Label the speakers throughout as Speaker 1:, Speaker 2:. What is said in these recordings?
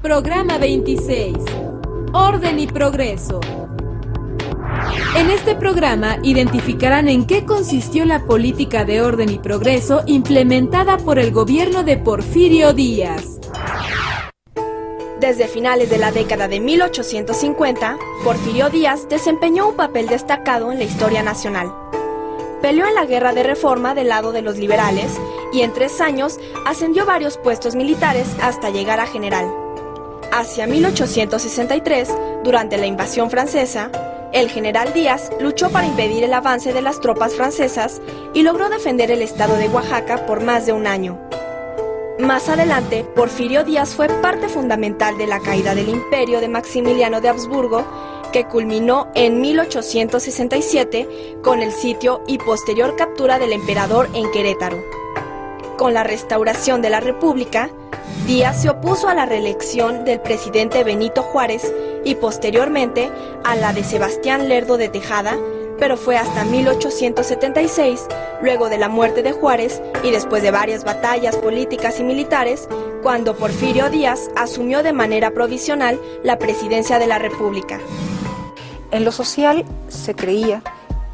Speaker 1: Programa 26. Orden y progreso. En este programa identificarán en qué consistió la política de orden y progreso implementada por el gobierno de Porfirio Díaz.
Speaker 2: Desde finales de la década de 1850, Porfirio Díaz desempeñó un papel destacado en la historia nacional. Peleó en la Guerra de Reforma del lado de los liberales y en 3 años ascendió varios puestos militares hasta llegar a general. Hacia 1863, durante la invasión francesa, el general Díaz luchó para impedir el avance de las tropas francesas y logró defender el estado de Oaxaca por más de un año. Más adelante, Porfirio Díaz fue parte fundamental de la caída del imperio de Maximiliano de Habsburgo, que culminó en 1867 con el sitio y posterior captura del emperador en Querétaro. Con la restauración de la República, Díaz se opuso a la reelección del presidente Benito Juárez y posteriormente a la de Sebastián Lerdo de Tejada, pero fue hasta 1876, luego de la muerte de Juárez y después de varias batallas políticas y militares, cuando Porfirio Díaz asumió de manera provisional la presidencia de la República.
Speaker 3: En lo social se creía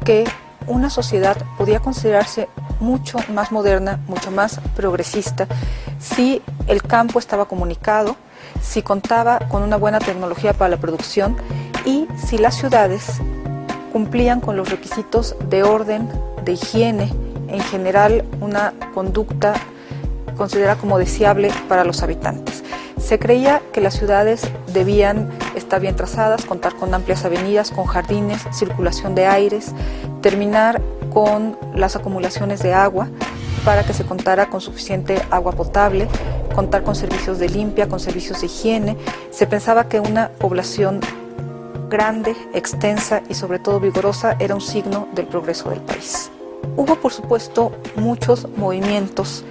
Speaker 3: que una sociedad podía considerarse mucho más moderna, mucho más progresista, si el campo estaba comunicado, si contaba con una buena tecnología para la producción y si las ciudades cumplían con los requisitos de orden, de higiene, en general una conducta considerada como deseable para los habitantes. Se creía que las ciudades debían estar bien trazadas, contar con amplias avenidas, con jardines, circulación de aires, terminar con las acumulaciones de agua para que se contara con suficiente agua potable, contar con servicios de limpia, con servicios de higiene. Se pensaba que una población grande, extensa y sobre todo vigorosa era un signo del progreso del país. Hubo, por supuesto, muchos movimientos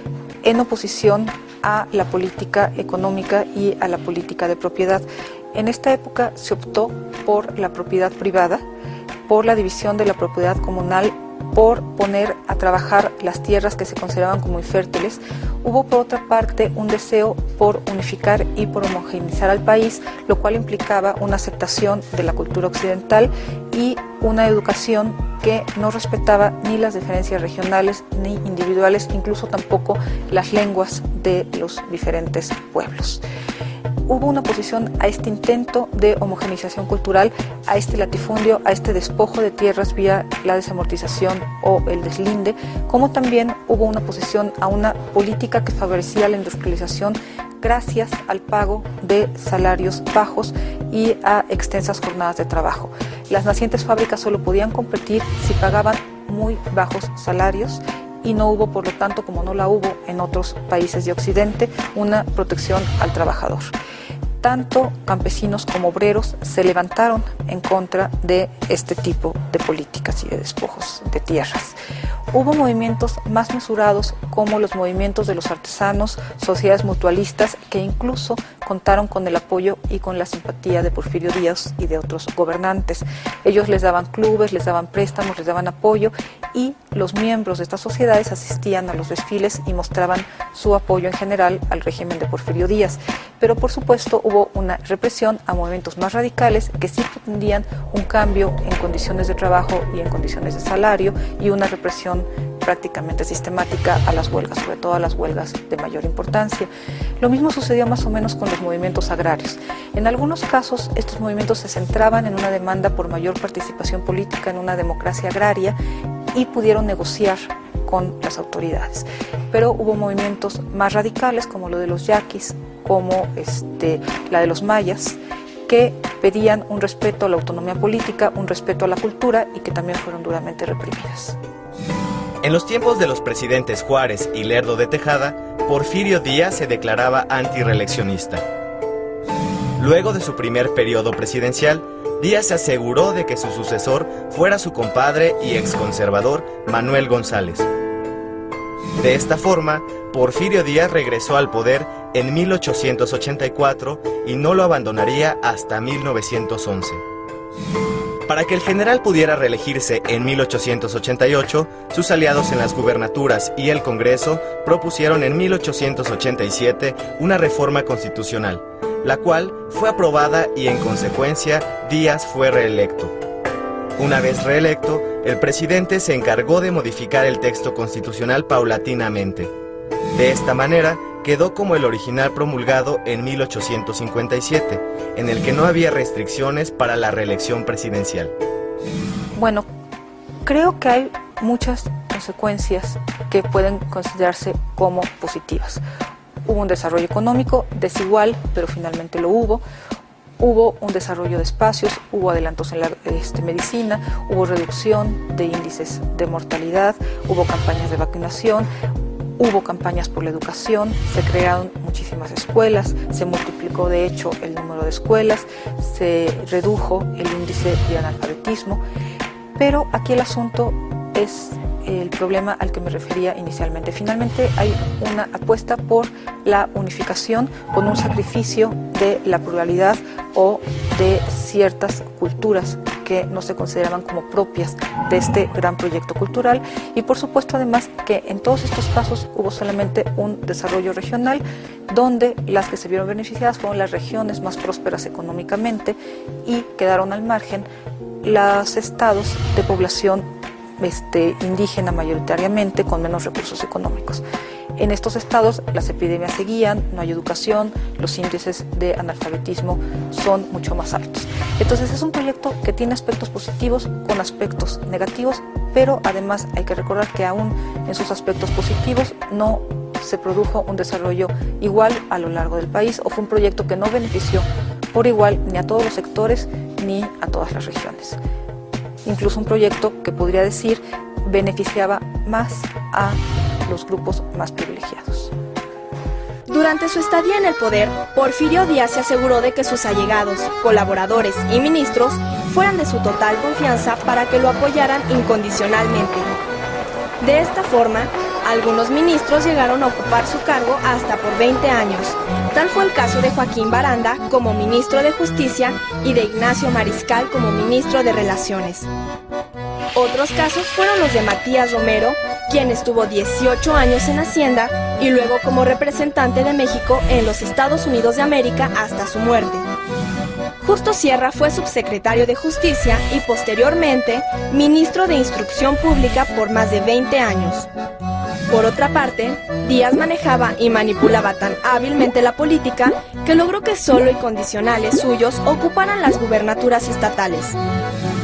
Speaker 3: en oposición a la política económica y a la política de propiedad. En esta época se optó por la propiedad privada, por la división de la propiedad comunal, por poner a trabajar las tierras que se consideraban como infértiles. Hubo por otra parte un deseo por unificar y por homogeneizar al país, lo cual implicaba una aceptación de la cultura occidental y una educación que no respetaba ni las diferencias regionales ni individuales, incluso tampoco las lenguas de los diferentes pueblos. Hubo una oposición a este intento de homogeneización cultural, a este latifundio, a este despojo de tierras vía la desamortización o el deslinde, como también hubo una oposición a una política que favorecía la industrialización gracias al pago de salarios bajos y a extensas jornadas de trabajo. Las nacientes fábricas solo podían competir si pagaban muy bajos salarios y no hubo, por lo tanto, como no la hubo en otros países de Occidente, una protección al trabajador. Tanto campesinos como obreros se levantaron en contra de este tipo de políticas y de despojos de tierras. Hubo movimientos más mesurados como los movimientos de los artesanos, sociedades mutualistas que incluso contaron con el apoyo y con la simpatía de Porfirio Díaz y de otros gobernantes. Ellos les daban clubes, les daban préstamos, les daban apoyo y los miembros de estas sociedades asistían a los desfiles y mostraban su apoyo en general al régimen de Porfirio Díaz. Pero por supuesto hubo una represión a movimientos más radicales que sí pretendían un cambio en condiciones de trabajo y en condiciones de salario y una represión prácticamente sistemática a las huelgas, sobre todo a las huelgas de mayor importancia. Lo mismo sucedió más o menos con los movimientos agrarios. En algunos casos estos movimientos se centraban en una demanda por mayor participación política en una democracia agraria y pudieron negociar con las autoridades. Pero hubo movimientos más radicales como lo de los yaquis, como la de los mayas, que pedían un respeto a la autonomía política, un respeto a la cultura y que también fueron duramente reprimidas.
Speaker 4: En los tiempos de los presidentes Juárez y Lerdo de Tejada, Porfirio Díaz se declaraba antirreeleccionista. Luego de su primer periodo presidencial, Díaz se aseguró de que su sucesor fuera su compadre y exconservador Manuel González. De esta forma, Porfirio Díaz regresó al poder en 1884 y no lo abandonaría hasta 1911. Para que el general pudiera reelegirse en 1888, sus aliados en las gubernaturas y el Congreso propusieron en 1887 una reforma constitucional, la cual fue aprobada y en consecuencia Díaz fue reelecto. Una vez reelecto, el presidente se encargó de modificar el texto constitucional paulatinamente. De esta manera, quedó como el original promulgado en 1857, en el que no había restricciones para la reelección presidencial.
Speaker 3: Bueno, creo que hay muchas consecuencias que pueden considerarse como positivas. Hubo un desarrollo económico desigual, pero finalmente lo hubo. Hubo un desarrollo de espacios, hubo adelantos en la medicina, hubo reducción de índices de mortalidad, hubo campañas de vacunación, hubo campañas por la educación, se crearon muchísimas escuelas, se multiplicó de hecho el número de escuelas, se redujo el índice de analfabetismo, pero aquí el asunto es el problema al que me refería inicialmente. Finalmente hay una apuesta por la unificación con un sacrificio de la pluralidad o de ciertas culturas que no se consideraban como propias de este gran proyecto cultural, y por supuesto además que en todos estos casos hubo solamente un desarrollo regional, donde las que se vieron beneficiadas fueron las regiones más prósperas económicamente y quedaron al margen los estados de población indígena mayoritariamente con menos recursos económicos. En estos estados las epidemias seguían, no hay educación, los índices de analfabetismo son mucho más altos. Entonces es un proyecto que tiene aspectos positivos con aspectos negativos, pero además hay que recordar que aún en sus aspectos positivos no se produjo un desarrollo igual a lo largo del país, o fue un proyecto que no benefició por igual ni a todos los sectores ni a todas las regiones. Incluso un proyecto que podría decir beneficiaba más a los grupos más privilegiados.
Speaker 2: Durante su estadía en el poder, Porfirio Díaz se aseguró de que sus allegados, colaboradores y ministros fueran de su total confianza para que lo apoyaran incondicionalmente. De esta forma, algunos ministros llegaron a ocupar su cargo hasta por 20 años. Tal fue el caso de Joaquín Baranda como ministro de Justicia y de Ignacio Mariscal como ministro de Relaciones. Otros casos fueron los de Matías Romero, quien estuvo 18 años en Hacienda y luego como representante de México en los Estados Unidos de América hasta su muerte. Justo Sierra fue subsecretario de Justicia y posteriormente ministro de Instrucción Pública por más de 20 años. Por otra parte, Díaz manejaba y manipulaba tan hábilmente la política que logró que solo y condicionales suyos ocuparan las gubernaturas estatales.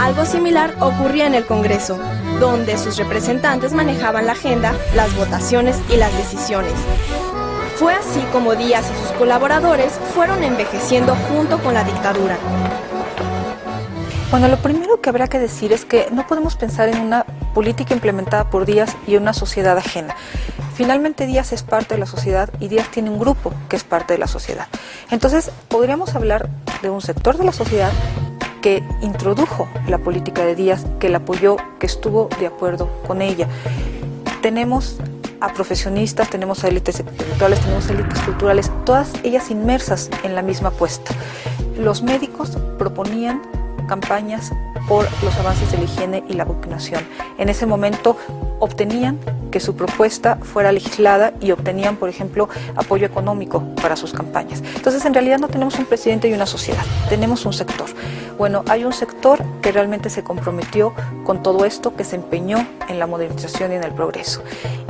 Speaker 2: Algo similar ocurría en el Congreso, donde sus representantes manejaban la agenda, las votaciones y las decisiones. Fue así como Díaz y sus colaboradores fueron envejeciendo junto con la dictadura.
Speaker 3: Bueno, lo primero que habrá que decir es que no podemos pensar en una política implementada por Díaz y una sociedad ajena. Finalmente Díaz es parte de la sociedad y Díaz tiene un grupo que es parte de la sociedad. Entonces podríamos hablar de un sector de la sociedad que introdujo la política de Díaz, que la apoyó, que estuvo de acuerdo con ella. Tenemos a profesionistas, tenemos a élites intelectuales, tenemos a élites culturales, todas ellas inmersas en la misma apuesta. Los médicos proponían campañas por los avances de la higiene y la vacunación. En ese momento obtenían que su propuesta fuera legislada y obtenían, por ejemplo, apoyo económico para sus campañas. Entonces, en realidad no tenemos un presidente y una sociedad, tenemos un sector. Bueno, hay un sector que realmente se comprometió con todo esto, que se empeñó en la modernización y en el progreso.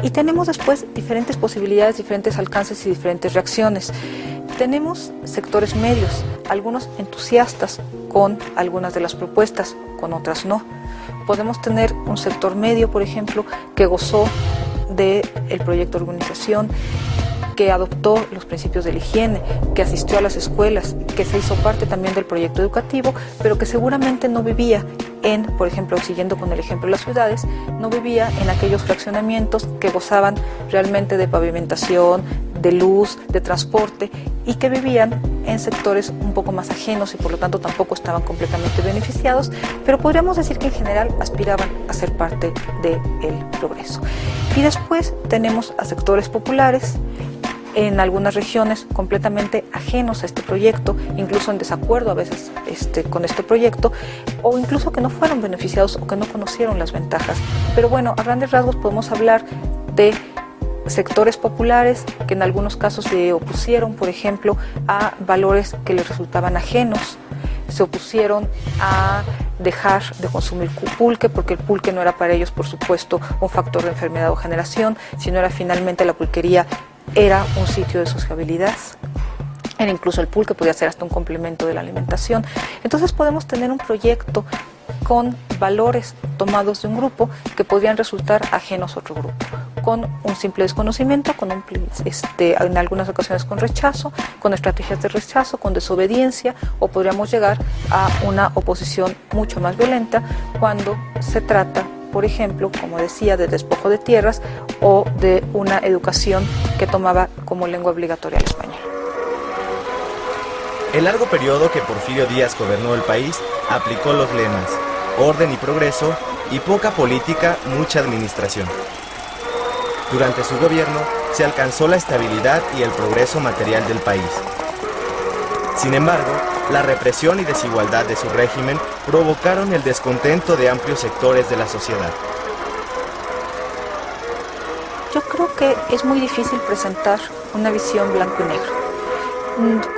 Speaker 3: Y tenemos después diferentes posibilidades, diferentes alcances y diferentes reacciones. Tenemos sectores medios, algunos entusiastas con algunas de las propuestas, con otras no. Podemos tener un sector medio, por ejemplo, que gozó del proyecto de organización, que adoptó los principios de la higiene, que asistió a las escuelas, que se hizo parte también del proyecto educativo, pero que seguramente no vivía en, por ejemplo, siguiendo con el ejemplo de las ciudades, no vivía en aquellos fraccionamientos que gozaban realmente de pavimentación, de luz, de transporte, y que vivían en sectores un poco más ajenos y por lo tanto tampoco estaban completamente beneficiados, pero podríamos decir que en general aspiraban a ser parte del progreso. Y después tenemos a sectores populares, en algunas regiones completamente ajenos a este proyecto, incluso en desacuerdo a veces con este proyecto, o incluso que no fueron beneficiados o que no conocieron las ventajas. Pero bueno, a grandes rasgos podemos hablar de sectores populares que en algunos casos se opusieron, por ejemplo, a valores que les resultaban ajenos, se opusieron a dejar de consumir pulque, porque el pulque no era para ellos, por supuesto, un factor de enfermedad o generación, sino era finalmente la pulquería era un sitio de sociabilidad. Era incluso el pulque podía ser hasta un complemento de la alimentación. Entonces podemos tener un proyecto con valores tomados de un grupo que podrían resultar ajenos a otro grupo, con un simple desconocimiento, en algunas ocasiones con rechazo, con estrategias de rechazo, con desobediencia, o podríamos llegar a una oposición mucho más violenta cuando se trata, por ejemplo, como decía, de despojo de tierras o de una educación que tomaba como lengua obligatoria el español.
Speaker 4: El largo periodo que Porfirio Díaz gobernó el país aplicó los lemas orden y progreso y poca política, mucha administración. Durante su gobierno se alcanzó la estabilidad y el progreso material del país. Sin embargo, la represión y desigualdad de su régimen provocaron el descontento de amplios sectores de la sociedad.
Speaker 3: Yo creo que es muy difícil presentar una visión blanco y negro.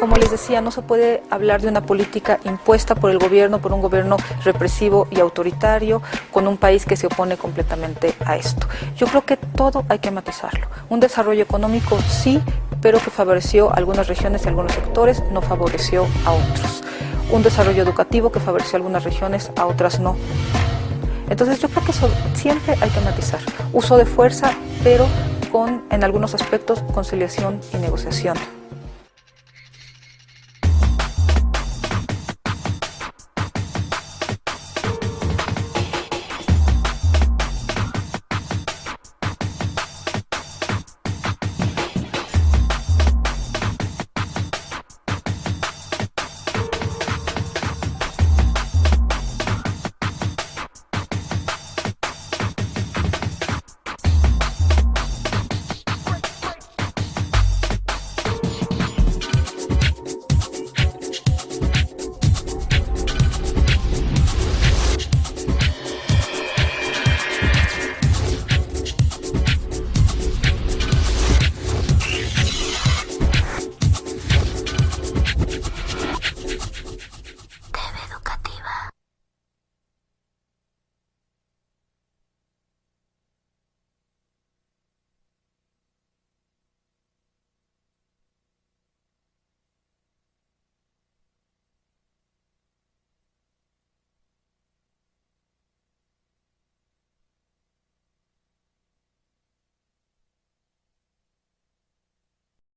Speaker 3: Como les decía, no se puede hablar de una política impuesta por el gobierno, por un gobierno represivo y autoritario, con un país que se opone completamente a esto. Yo creo que todo hay que matizarlo. Un desarrollo económico sí, pero que favoreció a algunas regiones y a algunos sectores, no favoreció a otros. Un desarrollo educativo que favoreció a algunas regiones, a otras no. Entonces yo creo que eso siempre hay que matizar. Uso de fuerza, pero con, en algunos aspectos, conciliación y negociación.